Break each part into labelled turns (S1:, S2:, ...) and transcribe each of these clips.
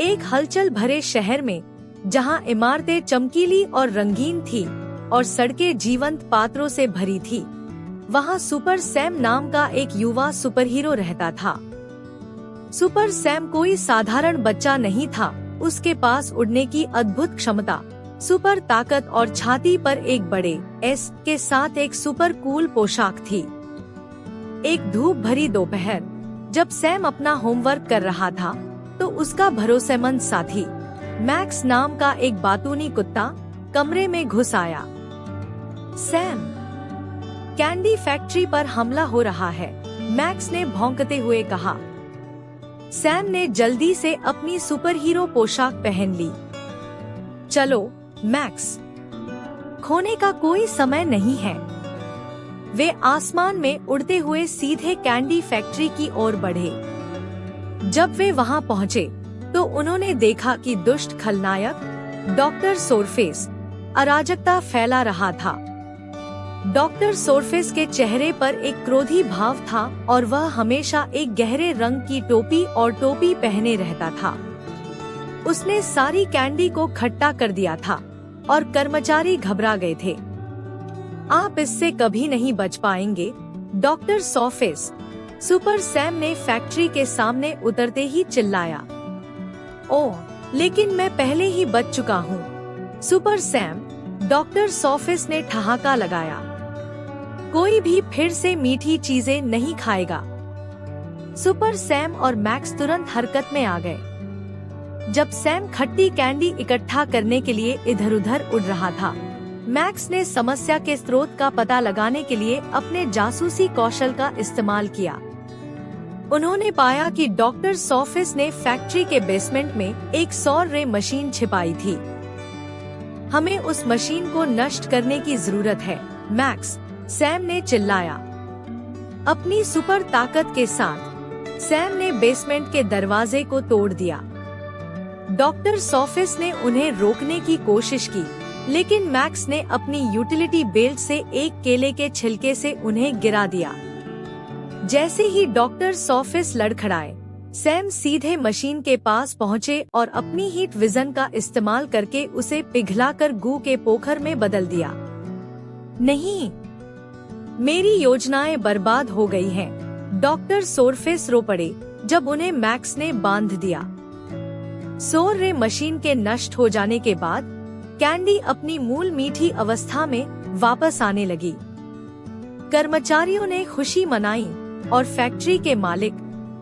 S1: एक हलचल भरे शहर में, जहां इमारतें चमकीली और रंगीन थी और सड़कें जीवंत पात्रों से भरी थी, वहां सुपर सैम नाम का एक युवा सुपरहीरो रहता था। सुपर सैम कोई साधारण बच्चा नहीं था। उसके पास उड़ने की अद्भुत क्षमता, सुपर ताकत और छाती पर एक बड़े एस के साथ एक सुपर कूल पोशाक थी। एक धूप भरी दोपहर, जब सैम अपना होमवर्क कर रहा था, तो उसका भरोसेमंद साथी मैक्स नाम का एक बातूनी कुत्ता कमरे में घुस आया। सैम, कैंडी फैक्ट्री पर हमला हो रहा है, मैक्स ने भौंकते हुए कहा। सैम ने जल्दी से अपनी सुपरहीरो पोशाक पहन ली। चलो मैक्स, खोने का कोई समय नहीं है। वे आसमान में उड़ते हुए सीधे कैंडी फैक्ट्री की ओर बढ़े। जब वे वहां पहुंचे, तो उन्होंने देखा कि दुष्ट खलनायक डॉक्टर सोरफेस अराजकता फैला रहा था। डॉक्टर सोरफेस के चेहरे पर एक क्रोधी भाव था और वह हमेशा एक गहरे रंग की टोपी और टोपी पहने रहता था। उसने सारी कैंडी को खट्टा कर दिया था और कर्मचारी घबरा गए थे। आप इससे कभी नहीं बच पाएंगे, डॉक्टर सोरफेस, सुपर सैम ने फैक्ट्री के सामने उतरते ही चिल्लाया। ओह, लेकिन मैं पहले ही बच चुका हूँ। सुपर सैम, डॉक्टर सोरफेस ने ठहाका लगाया। कोई भी फिर से मीठी चीजें नहीं खाएगा। सुपर सैम और मैक्स तुरंत हरकत में आ गए। जब सैम खट्टी कैंडी इकट्ठा करने के लिए इधर-उधर उड़ रहा था, मैक्स ने समस्या के स्रोत का पता लगाने के लिए अपने जासूसी कौशल का इस्तेमाल किया। उन्होंने पाया कि डॉक्टर सोरफेस ने फैक्ट्री के बेसमेंट में एक सौर रे मशीन छिपाई थी। हमें उस मशीन को नष्ट करने की जरूरत है, मैक्स, सैम ने चिल्लाया। अपनी सुपर ताकत के साथ सैम ने बेसमेंट के दरवाजे को तोड़ दिया। डॉक्टर सोरफेस ने उन्हें रोकने की कोशिश की, लेकिन मैक्स ने अपनी यूटिलिटी बेल्ट से एक केले के छिलके से उन्हें गिरा दिया। जैसे ही डॉक्टर सोरफेस लड़खड़ाए, सैम सीधे मशीन के पास पहुंचे और अपनी हीट विजन का इस्तेमाल करके उसे पिघलाकर गू के पोखर में बदल दिया। नहीं, मेरी योजनाएं बर्बाद हो गई हैं। डॉक्टर सोरफेस रो पड़े जब उन्हें मैक्स ने बांध दिया। सौर रे मशीन के नष्ट हो जाने के बाद कैंडी अपनी मूल मीठी अवस्था में वापस आने लगी। कर्मचारियों ने खुशी मनाई और फैक्ट्री के मालिक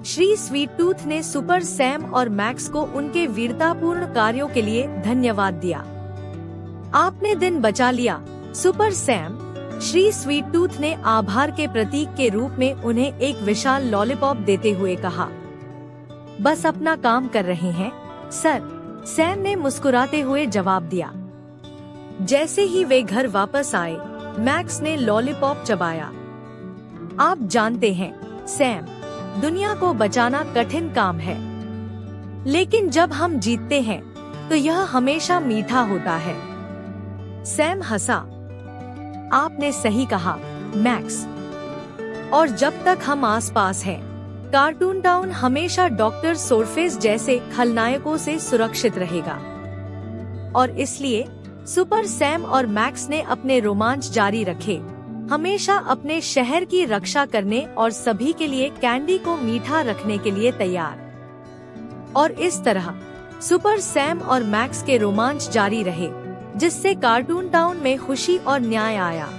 S1: श्री स्वीट टूथ ने सुपर सैम और मैक्स को उनके वीरतापूर्ण कार्यों के लिए धन्यवाद दिया। आपने दिन बचा लिया, super Sam, Shri sweet tooth ने आभार के प्रतीक के रूप में उन्हें एक विशाल लॉलीपॉप देते हुए कहा। बस अपना काम कर रहे हैं, सर, सैम ने मुस्कुराते हुए जवाब दिया। जैसे ही वे घर वापस आए, मैक्स ने लॉलीपॉप चबाया। आप जानते हैं, सैम, दुनिया को बचाना कठिन काम है, लेकिन जब हम जीतते हैं, तो यह हमेशा मीठा होता है। सैम हंसा। आपने सही कहा, मैक्स। और जब तक हम आसपास हैं, कार्टून टाउन हमेशा डॉक्टर सोरफेस जैसे खलनायकों से सुरक्षित रहेगा। और इसलिए सुपर सैम और मैक्स ने अपने रोमांच जारी रखे, हमेशा अपने शहर की रक्षा करने और सभी के लिए कैंडी को मीठा रखने के लिए तैयार। और इस तरह सुपर सैम और मैक्स के रोमांच जारी रहे, जिससे कार्टून टाउन में खुशी और न्याय आया।